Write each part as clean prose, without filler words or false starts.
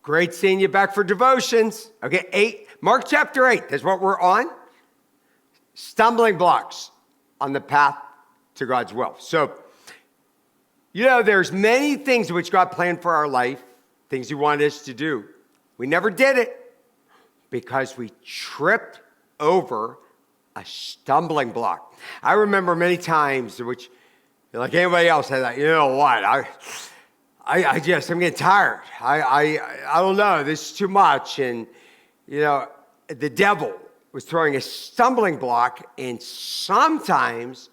Great seeing you back for devotions. Okay, Mark chapter 8, that's what we're on. Stumbling blocks on the path to God's will. So, there's many things which God planned for our life, things he wanted us to do. We never did it because we tripped over a stumbling block. I remember many times, which, like anybody else, I thought, you know what, I'm getting tired. I don't know, this is too much. And, the devil was throwing a stumbling block, and sometimes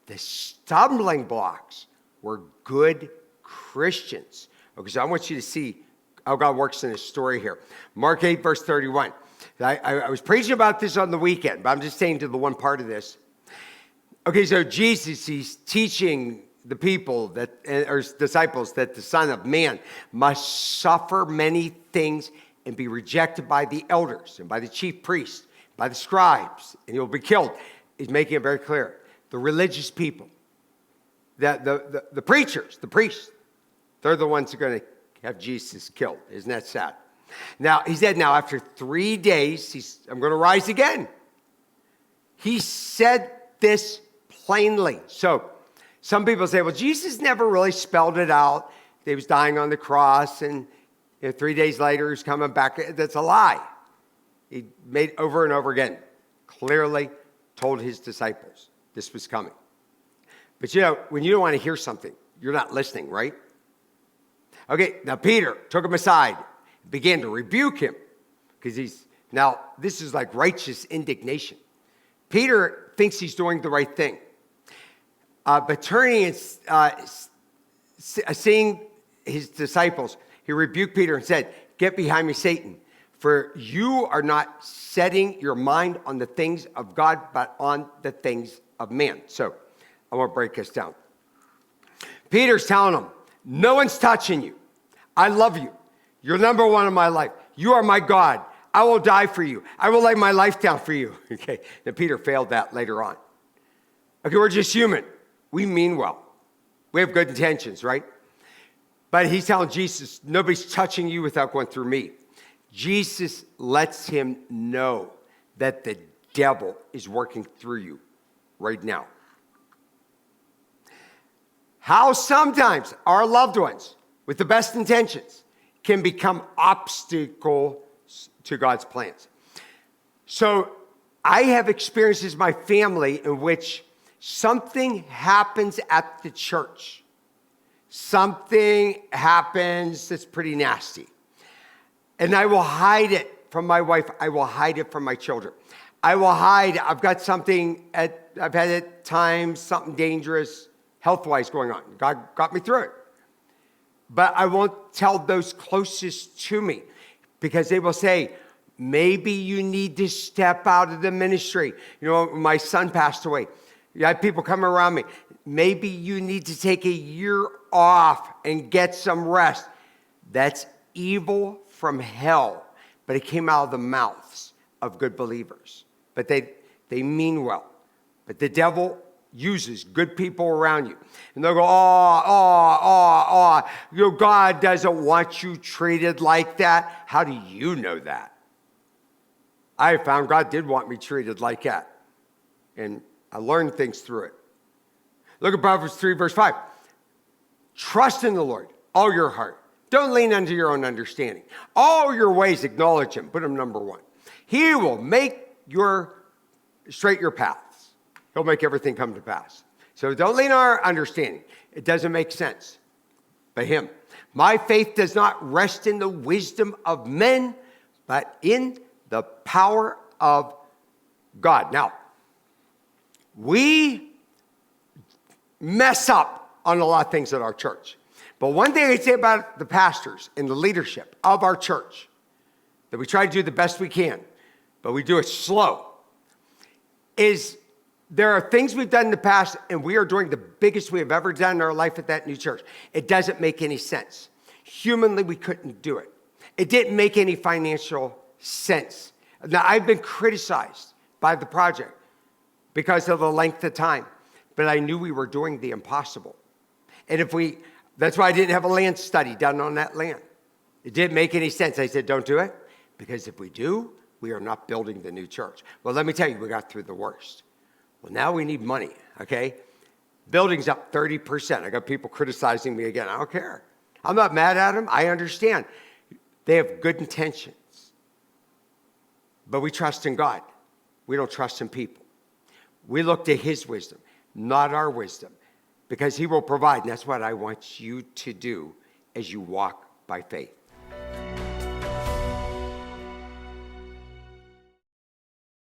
the stumbling blocks were good Christians. Okay, so I want you to see how God works in this story here. Mark 8, verse 31. I was preaching about this on the weekend, but I'm just saying to the one part of this. Okay, so Jesus, he's teaching the people or his disciples that the Son of Man must suffer many things and be rejected by the elders and by the chief priests, by the scribes, and he'll be killed. He's making it very clear. The religious people, the preachers, the priests, they're the ones who are going to have Jesus killed. Isn't that sad? Now, he said, after 3 days, I'm going to rise again. He said this plainly. So some people say, well, Jesus never really spelled it out. He was dying on the cross, and 3 days later, he's coming back. That's a lie. He made over and over again, clearly told his disciples this was coming. But when you don't want to hear something, you're not listening, right? Okay, now Peter took him aside, began to rebuke him, because this is like righteous indignation. Peter thinks he's doing the right thing. But turning and seeing his disciples, he rebuked Peter and said, "Get behind me, Satan, for you are not setting your mind on the things of God, but on the things of man." So I want to break this down. Peter's telling him, no one's touching you. I love you. You're number one in my life. You are my God. I will die for you. I will lay my life down for you. Okay, then Peter failed that later on. Okay, we're just human. We mean well. We have good intentions, right? But he's telling Jesus, nobody's touching you without going through me. Jesus lets him know that the devil is working through you right now. How sometimes our loved ones, with the best intentions, can become obstacles to God's plans. So I have experiences in my family in which something happens at the church. Something happens that's pretty nasty. And I will hide it from my wife. I will hide it from my children. I've got something, I've had at times something dangerous health-wise going on. God got me through it. But I won't tell those closest to me because they will say, maybe you need to step out of the ministry. My son passed away. You had people coming around me. Maybe you need to take a year off and get some rest. That's evil from hell, but it came out of the mouths of good believers. But they mean well. But the devil uses good people around you. And they'll go, God doesn't want you treated like that. How do you know that? I found God did want me treated like that. And I learned things through it. Look at Proverbs 3, verse 5. Trust in the Lord, all your heart. Don't lean unto your own understanding. All your ways acknowledge him. Put him number one. He will make straight your paths. He'll make everything come to pass. So don't lean on our understanding. It doesn't make sense. But him. My faith does not rest in the wisdom of men, but in the power of God. Now, we mess up on a lot of things at our church. But one thing I say about the pastors and the leadership of our church, that we try to do the best we can, but we do it slow, is there are things we've done in the past, and we are doing the biggest we have ever done in our life at that new church. It doesn't make any sense. Humanly, we couldn't do it. It didn't make any financial sense. Now, I've been criticized by the project because of the length of time, but I knew we were doing the impossible. And that's why I didn't have a land study done on that land. It didn't make any sense. I said, don't do it, because if we do, we are not building the new church. Well, let me tell you, we got through the worst. Well, now we need money, okay? Building's up 30%. I got people criticizing me again. I don't care. I'm not mad at them. I understand. They have good intentions. But we trust in God. We don't trust in people. We look to his wisdom, not our wisdom, because he will provide. And that's what I want you to do as you walk by faith.